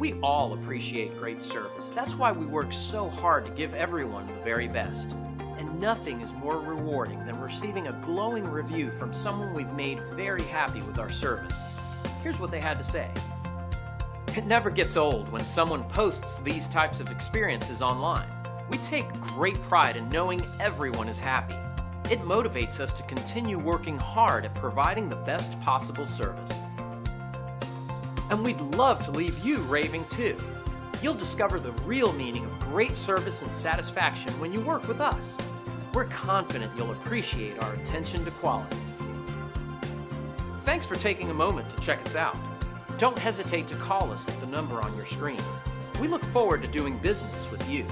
We all appreciate great service. That's why we work so hard to give everyone the very best. And nothing is more rewarding than receiving a glowing review from someone we've made very happy with our service. Here's what they had to say. It never gets old when someone posts these types of experiences online. We take great pride in knowing everyone is happy. It motivates us to continue working hard at providing the best possible service. And we'd love to leave you raving too. You'll discover the real meaning of great service and satisfaction when you work with us. We're confident you'll appreciate our attention to quality. Thanks for taking a moment to check us out. Don't hesitate to call us at the number on your screen. We look forward to doing business with you.